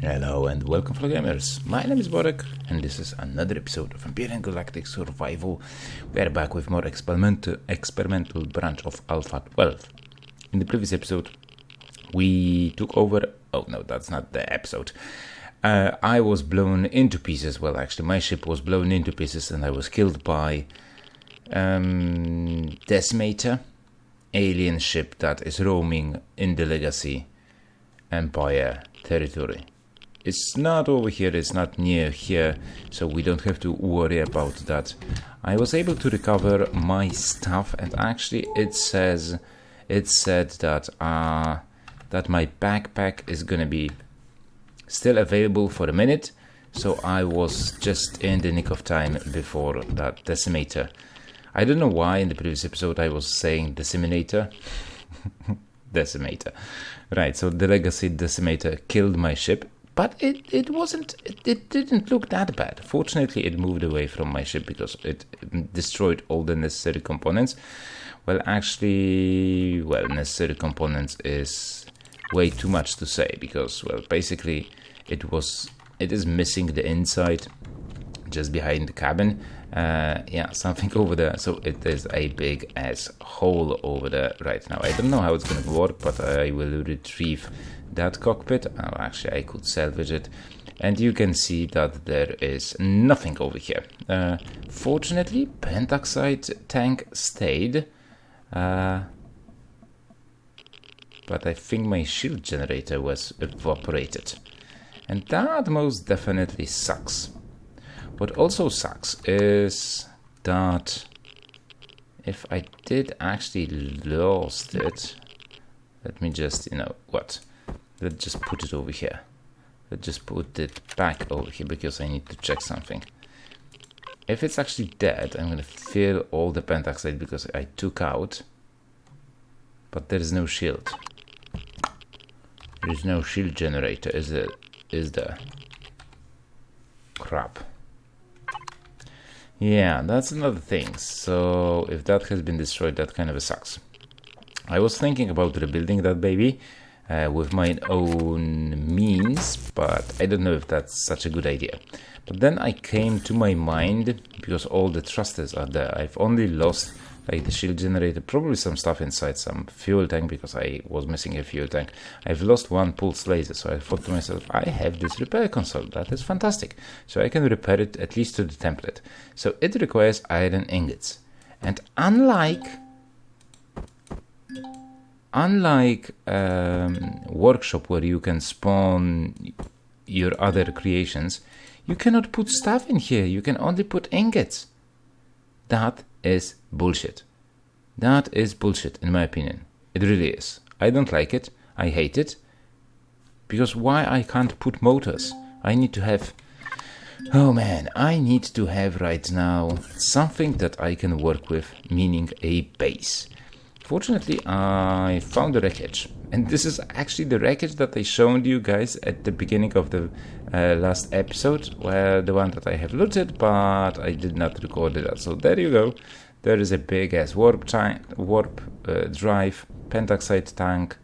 Hello and welcome fellow gamers, my name is Borek and this is another episode of Empyrion Galactic Survival. We are back with more experimental branch of Alpha 12. In the previous episode we took over, oh no, that's not the episode. I was blown into pieces, well actually my ship was blown into pieces and I was killed by Decimator, alien ship that is roaming in the Legacy Empire territory. It's not over here, it's not near here, so we don't have to worry about that. I was able to recover my stuff, and actually it said that that my backpack is gonna be still available for a minute, so I was just in the nick of time before that Decimator. I don't know why in the previous episode I was saying Decimator. Decimator. Right, so the Legacy Decimator killed my ship. But it didn't look that bad. Fortunately, it moved away from my ship because it destroyed all the necessary components. Well, actually, necessary components is way too much to say because, well, basically, it is missing the inside, just behind the cabin. Yeah, something over there. So it is a big ass hole over there right now. I don't know how it's going to work, but I will retrieve that cockpit. Oh, actually I could salvage it, and you can see that there is nothing over here. Fortunately, pentoxide tank stayed, but I think my shield generator was evaporated, and that most definitely sucks. What also sucks is that if I did actually lost it, let me just, let's just put it over here. Let's just put it back over here because I need to check something. If it's actually dead, I'm going to fill all the pentoxide because I took out. But there is no shield. There is no shield generator, is there? Crap. Yeah, that's another thing. So if that has been destroyed, that kind of sucks. I was thinking about rebuilding that baby with my own means, but I don't know if that's such a good idea. But then I came to my mind, because all the thrusters are there. I've only lost like the shield generator, probably some stuff inside, some fuel tank, because I was missing a fuel tank. I've lost one pulse laser, so I thought to myself, I have this repair console, that is fantastic. So I can repair it at least to the template. So it requires iron ingots. And unlike workshop where you can spawn your other creations, you cannot put stuff in here. You can only put ingots. That is bullshit. That is bullshit in my opinion. It really is. I don't like it. I hate it. Because why I can't put motors? I need to have... Oh man, I need to have right now something that I can work with, meaning a base. Fortunately, I found the wreckage, and this is actually the wreckage that I showed you guys at the beginning of the last episode, where the one that I have looted, but I did not record it. So there you go. There is a big ass warp drive, pentoxide tank,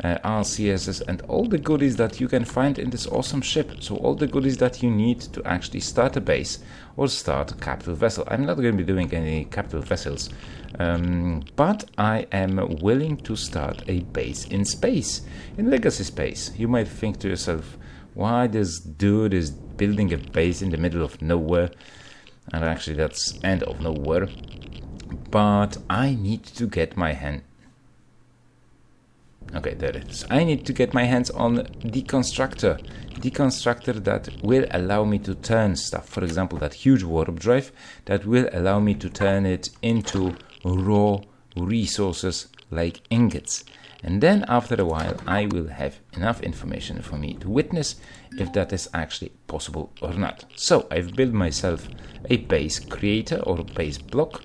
RCSs, and all the goodies that you can find in this awesome ship. So all the goodies that you need to actually start a base or start a capital vessel. I'm not going to be doing any capital vessels, but I am willing to start a base in space, in legacy space. You might think to yourself, why this dude is building a base in the middle of nowhere? And actually that's end of nowhere. But I need to get my hand... Okay, there it is. I need to get my hands on deconstructor that will allow me to turn stuff. For example, that huge warp drive that will allow me to turn it into raw resources like ingots. And then after a while, I will have enough information for me to witness if that is actually possible or not. So I've built myself a base creator or base block.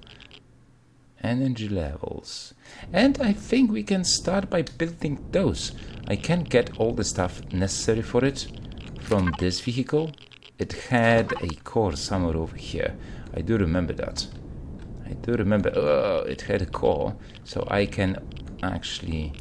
Energy levels, and I think we can start by building those. I can get all the stuff necessary for it from this vehicle. It had a core somewhere over here. I do remember that. It had a core, so I can actually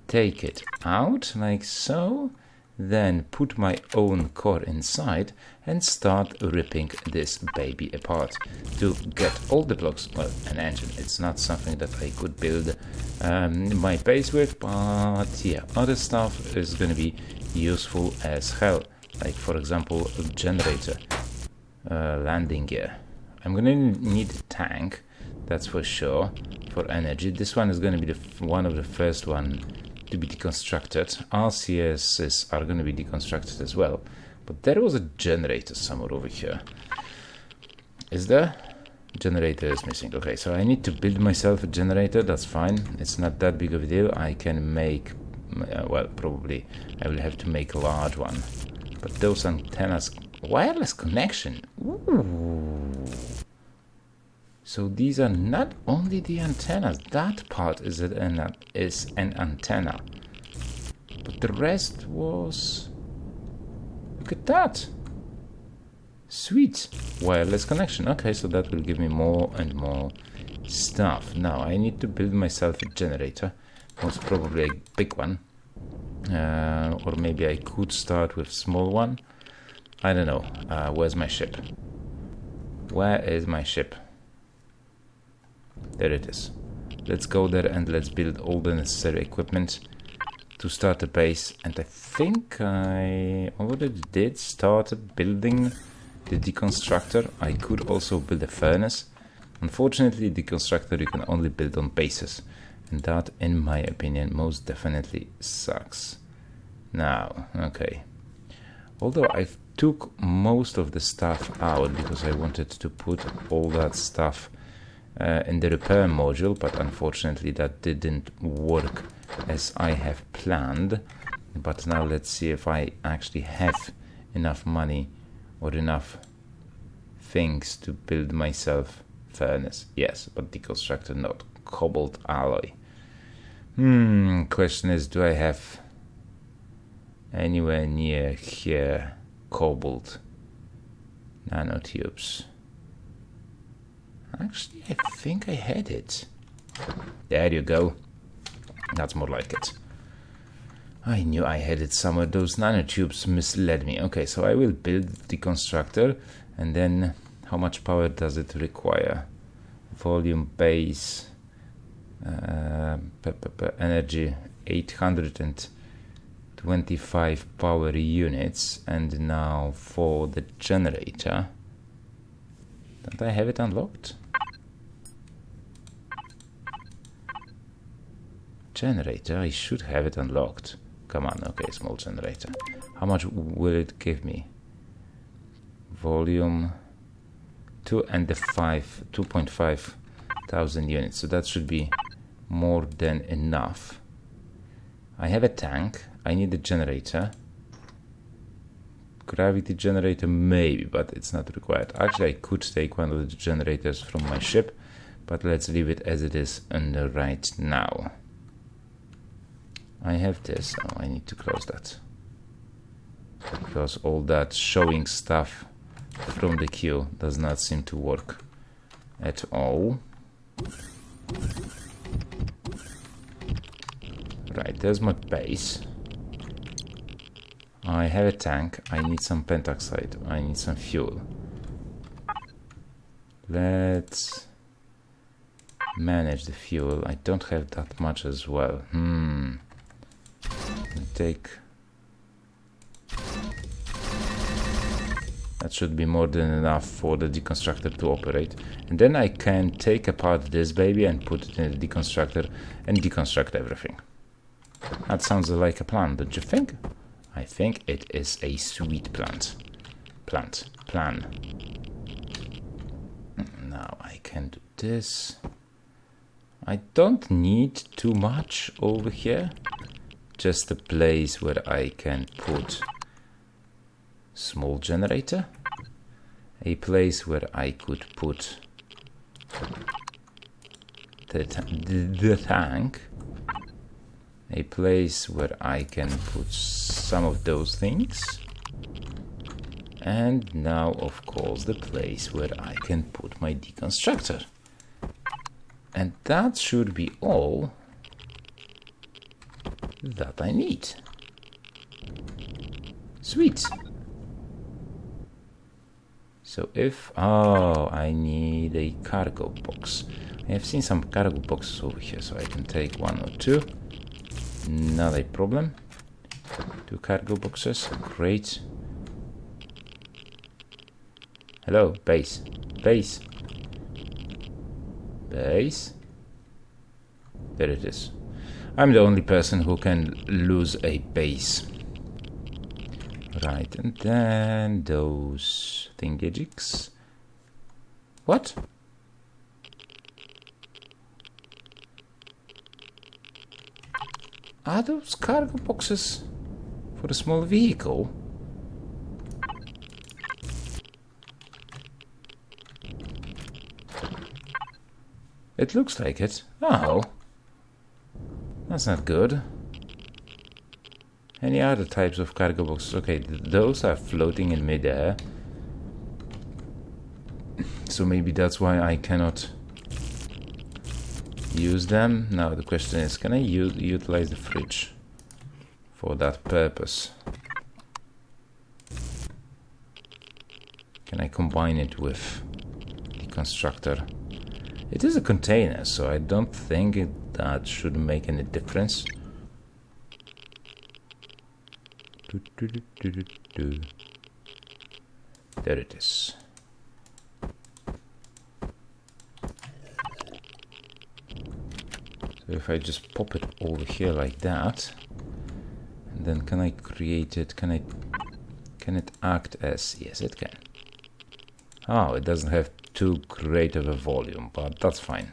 take it out like so, then put my own core inside and start ripping this baby apart to get all the blocks. Well, an engine, it's not something that I could build my base with, but yeah, other stuff is gonna be useful as hell, like for example a generator, landing gear. I'm gonna need a tank, that's for sure, for energy. This one is gonna be one of the first one to be deconstructed. RCSs are going to be deconstructed as well, but there was a generator somewhere over here. Is there? Generator is missing. Okay, so I need to build myself a generator. That's fine, it's not that big of a deal. I can make well, probably I will have to make a large one, but those antennas, wireless connection. Ooh. So these are not only the antennas, that part is an antenna, but the rest was, look at that, sweet, wireless connection. Okay, so that will give me more and more stuff. Now I need to build myself a generator, most probably a big one, or maybe I could start with small one, I don't know. Where's my ship? Where is my ship? There it is. Let's go there and let's build all the necessary equipment to start a base. And I think I already did start building the deconstructor. I could also build a furnace. Unfortunately, the deconstructor you can only build on bases, and that, in my opinion, most definitely sucks. Now, okay. Although I took most of the stuff out because I wanted to put all that stuff in the repair module, but unfortunately that didn't work as I have planned. But now let's see if I actually have enough money or enough things to build myself furnace. Yes, but deconstructor not. Cobalt alloy. Question is, do I have anywhere near here cobalt nanotubes? Actually, I think I had it. There you go. That's more like it. I knew I had it somewhere. Those nanotubes misled me. Okay, so I will build the constructor, and then how much power does it require? Volume base, energy 825 power units, and now for the generator. Don't I have it unlocked? Generator, I should have it unlocked. Come on, okay, small generator. How much will it give me? Volume 2.5 thousand units, so that should be more than enough. I have a tank, I need a generator. Gravity generator maybe, but it's not required. Actually, I could take one of the generators from my ship, but let's leave it as it is right now. I have this. Oh, I need to close that, because all that showing stuff from the queue does not seem to work at all. Right, there's my base. I have a tank, I need some pentoxide, I need some fuel. Let's manage the fuel. I don't have that much as well. Take... That should be more than enough for the deconstructor to operate. And then I can take apart this baby and put it in the deconstructor and deconstruct everything. That sounds like a plan, don't you think? I think it is a sweet plan. Now I can do this. I don't need too much over here. Just a place where I can put small generator. A place where I could put the tank. A place where I can put some of those things, and now of course the place where I can put my deconstructor. And that should be all that I need. Sweet. So if... Oh, I need a cargo box. I have seen some cargo boxes over here, so I can take 1 or 2. Not a problem. 2 cargo boxes. Great. Hello, base. Base. Base. There it is. I'm the only person who can lose a base. Right, and then those thingajigs. What? Are those cargo boxes for a small vehicle? It looks like it. Oh. That's not good. Any other types of cargo boxes? Okay, those are floating in midair. So maybe that's why I cannot use them. Now the question is, can I utilize the fridge for that purpose? Can I combine it with the constructor? It is a container, so I don't think that should make any difference. There it is. So if I just pop it over here like that, and then can I create it? Can it act as? Yes, it can. Oh, it doesn't have too great of a volume, but that's fine.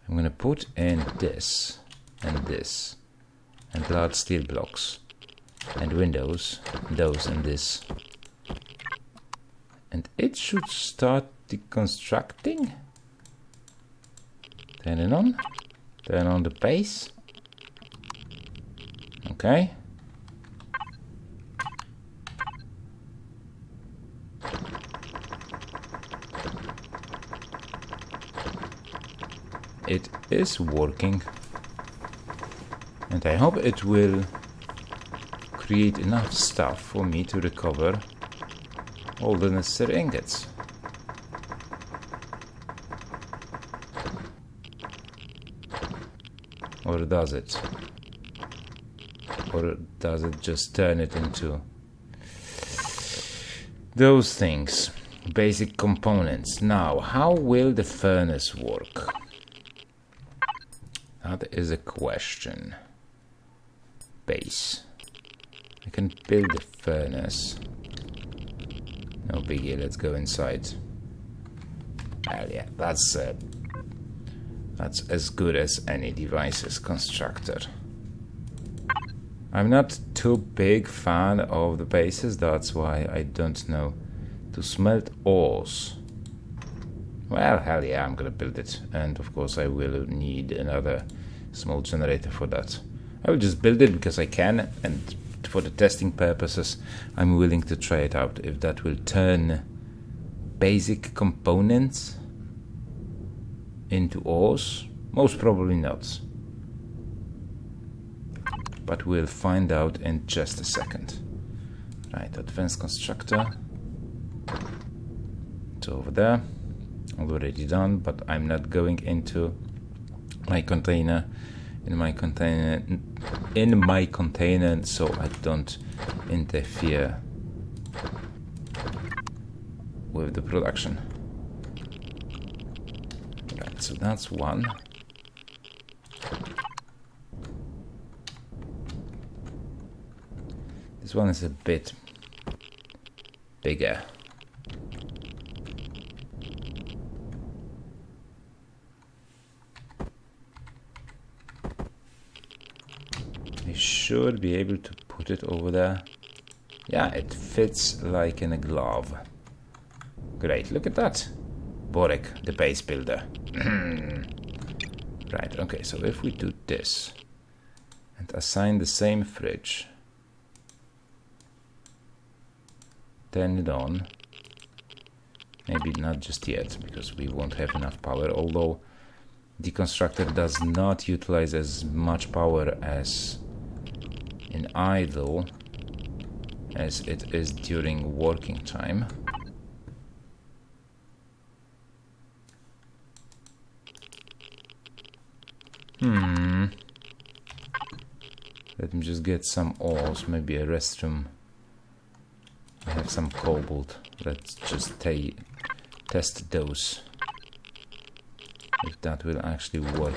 I'm gonna put in this and this and large steel blocks and windows, those and this, and it should start deconstructing. Turn it on. Turn on the base. Okay. It is working, and I hope it will create enough stuff for me to recover all the necessary ingots. Or does it? Or does it just turn it into those things? Basic components. Now, how will the furnace work? That is a question. Base. I can build a furnace. No biggie, let's go inside. Well, yeah, that's as good as any devices constructor. I'm not too big fan of the bases, that's why I don't know. To smelt ores. Well, hell yeah, I'm gonna build it. And of course I will need another small generator for that. I will just build it because I can, and for the testing purposes I'm willing to try it out. If that will turn basic components into ores, most probably not. But we'll find out in just a second. Right, advanced constructor. It's over there. Already done, but I'm not going into my container. In my container, so I don't interfere with the production. Right, so that's one. This one is a bit bigger. I should be able to put it over there. Yeah, it fits like in a glove. Great, look at that. Borek, the base builder. Right, okay, so if we do this and assign the same fridge, turn it on. Maybe not just yet, because we won't have enough power, although the constructor does not utilize as much power as in idle. as it is during working time. Let me just get some ores, maybe a restroom. I have some cobalt. Let's just test those. If that will actually work.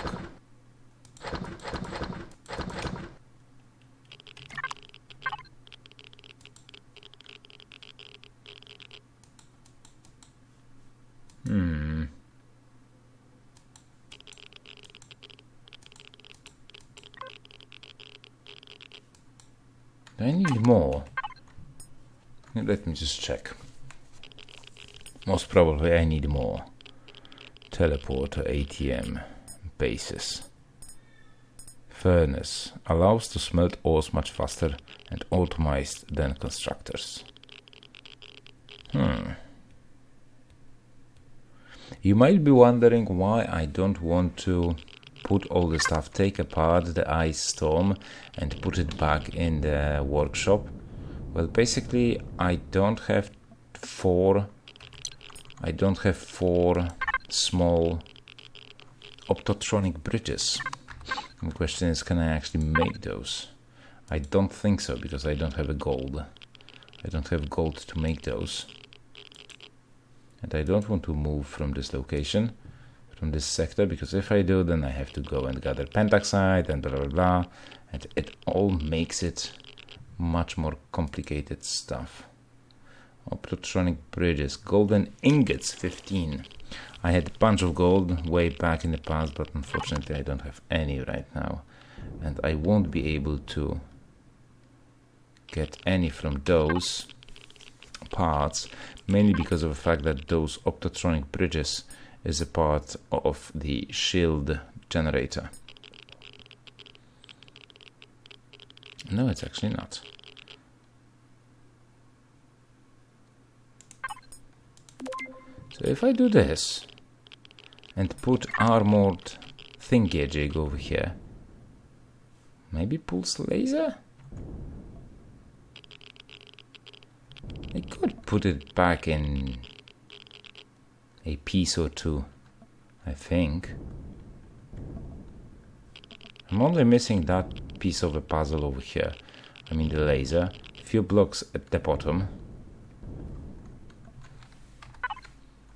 Do I need more? Let me just check. Most probably I need more. Teleporter, ATM, bases. Furnace allows to smelt ores much faster and optimized than constructors. You might be wondering why I don't want to put all the stuff, take apart the IceStorm and put it back in the workshop. Well, basically I don't have four small optotronic bridges. The question is, can I actually make those? I don't think so, because I don't have a gold. I don't have gold to make those. And I don't want to move from this location, from this sector, because if I do, then I have to go and gather pentaxide and blah blah blah, and it all makes it much more complicated stuff. Optotronic bridges, golden ingots, 15. I had a bunch of gold way back in the past, but unfortunately I don't have any right now, and I won't be able to get any from those parts, mainly because of the fact that those optotronic bridges is a part of the shield generator. No, it's actually not. So if I do this and put armored thingy-jig over here, maybe pulse laser? I could put it back in a piece or two, I think. I'm only missing that piece of a puzzle over here. I mean the laser. A few blocks at the bottom.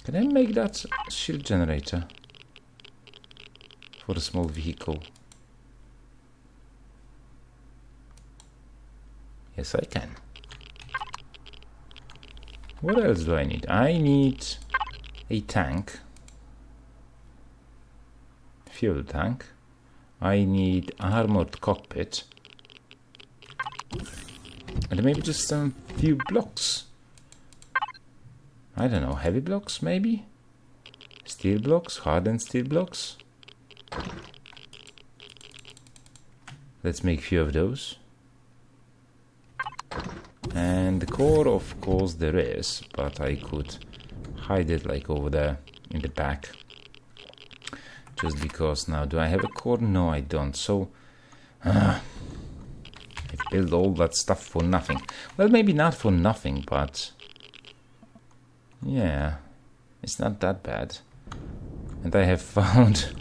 Can I make that shield generator for a small vehicle? Yes, I can. What else do I need? I need a tank. Fuel tank. I need armored cockpit. And maybe just some few blocks. I don't know, heavy blocks maybe? Steel blocks, hardened steel blocks. Let's make a few of those. And the core, of course, there is, but I could hide it like over there in the back. Just because now, do I have a core? No, I don't. So, I built all that stuff for nothing. Well, maybe not for nothing, but yeah, it's not that bad. And I have found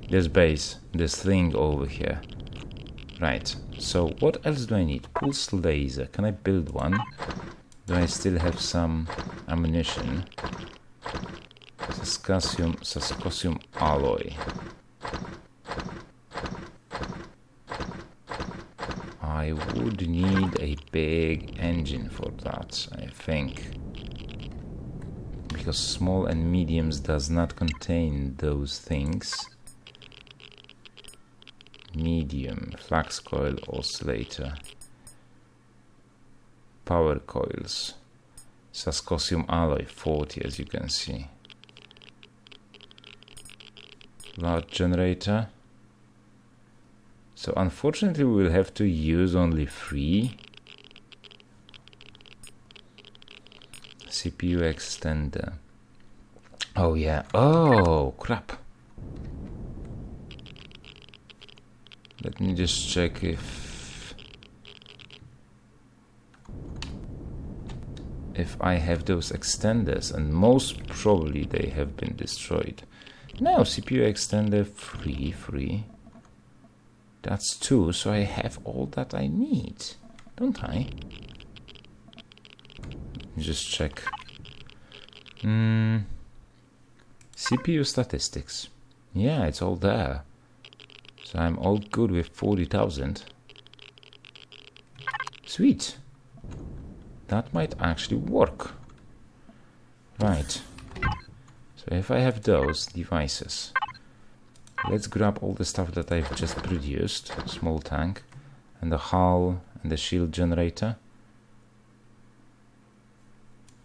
this base, this thing over here. Right, so what else do I need? Pulse laser, can I build one? Do I still have some ammunition? Sascosium alloy. I would need a big engine for that, I think. Because small and mediums does not contain those things. Medium, flax coil, oscillator, power coils, Sascosium alloy 40, as you can see. Large generator. So unfortunately we will have to use only 3. CPU extender. Oh yeah, oh crap. Let me just check if if I have those extenders, and most probably they have been destroyed. No, CPU extender free. That's 2, so I have all that I need, don't I? Just check. CPU statistics. Yeah, it's all there. So I'm all good with 40,000. Sweet. That might actually work. Right. So if I have those devices, let's grab all the stuff that I've just produced. Small tank, and the hull, and the shield generator.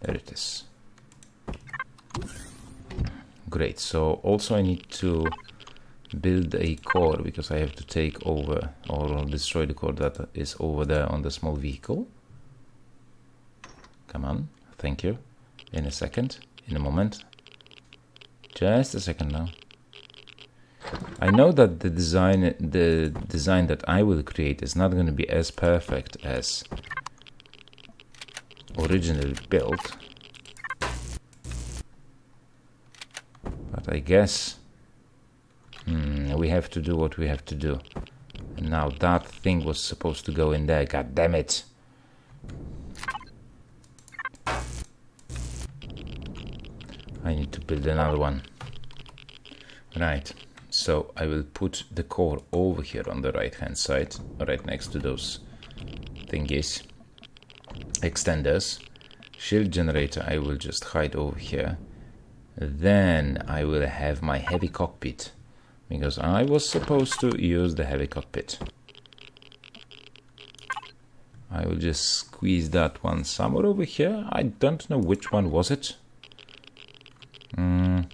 There it is. Great. So also I need to build a core, because I have to take over or destroy the core that is over there on the small vehicle. Come on. Thank you. In a second. In a moment. Just a second now. I know that the design that I will create is not going to be as perfect as originally built, but I guess we have to do what we have to do. And now that thing was supposed to go in there. God damn it! I need to build another one. Right. So I will put the core over here on the right hand side, right next to those thingies. Extenders. Shield generator I will just hide over here. Then I will have my heavy cockpit, because I was supposed to use the heavy cockpit. I will just squeeze that one somewhere over here. I don't know which one was it. And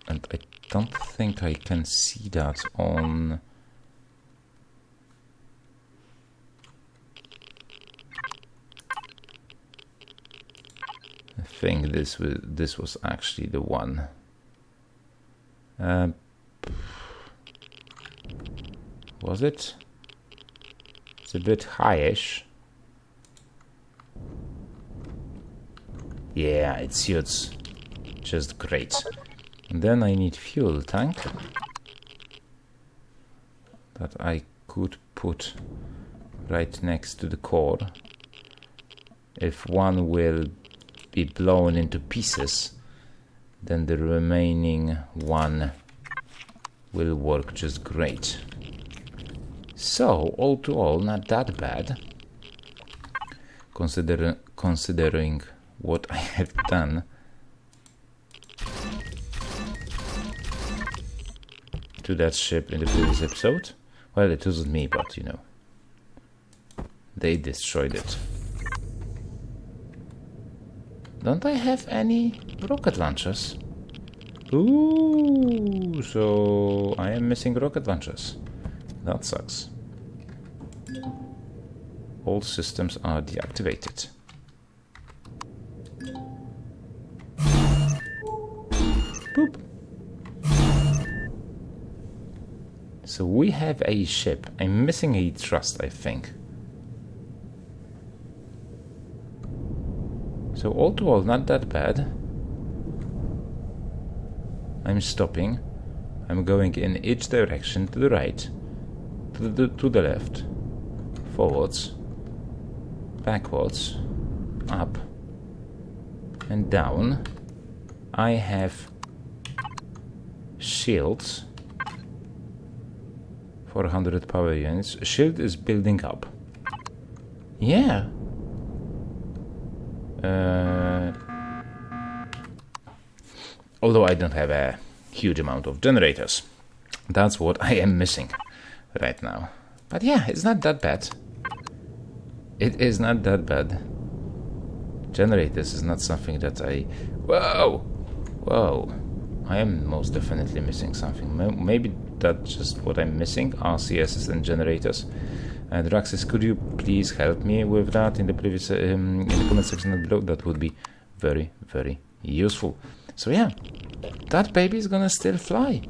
I don't think I can see that on... I think this was actually the one. Was it? It's a bit highish. Yeah, it suits just great. And then I need fuel tank that I could put right next to the core. If one will be blown into pieces, then the remaining one will work just great. So all to all, not that bad, considering what I have done to that ship in the previous episode. Well, it wasn't me, but you know, they destroyed it. Don't I have any rocket launchers? Ooh, so I am missing rocket launchers. That sucks. All systems are deactivated. Boop. So we have a ship. I'm missing a thrust, I think. So all to all, not that bad. I'm stopping. I'm going in each direction, to the right, to the left, forwards, backwards, up, and down. I have shields, 400 power units. Shield is building up. Yeah. Although I don't have a huge amount of generators. That's what I am missing right now. But yeah, it's not that bad. It is not that bad. Generators is not something that I... Whoa! Whoa. I am most definitely missing something. Maybe that's just what I'm missing. RCSs and generators. Draxis, could you please help me with that in the previous in the comment section below? That would be very, very useful. So yeah, that baby is gonna still fly.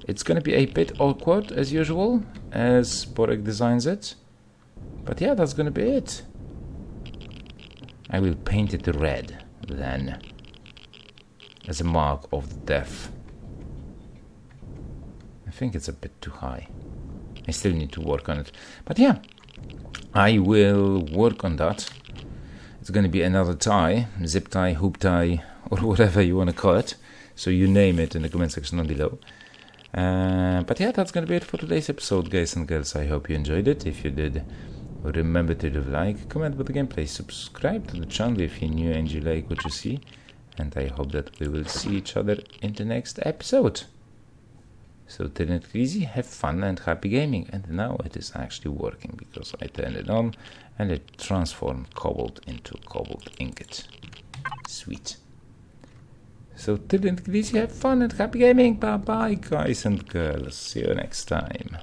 It's gonna be a bit awkward as usual, as Borek designs it. But yeah, that's gonna be it. I will paint it red then, as a mark of death. I think it's a bit too high. I still need to work on it. But yeah, I will work on that. It's going to be another tie, zip tie, hoop tie, or whatever you want to call it. So you name it in the comment section down below. But yeah, that's going to be it for today's episode, guys and girls. I hope you enjoyed it. If you did, remember to leave a like, comment about the gameplay, subscribe to the channel if you're new and you like what you see. And I hope that we will see each other in the next episode. So till it easy, have fun and happy gaming. And now it is actually working because I turned it on and it transformed cobalt into cobalt ingot. Sweet. So till it easy, have fun and happy gaming. Bye bye, guys and girls. See you next time.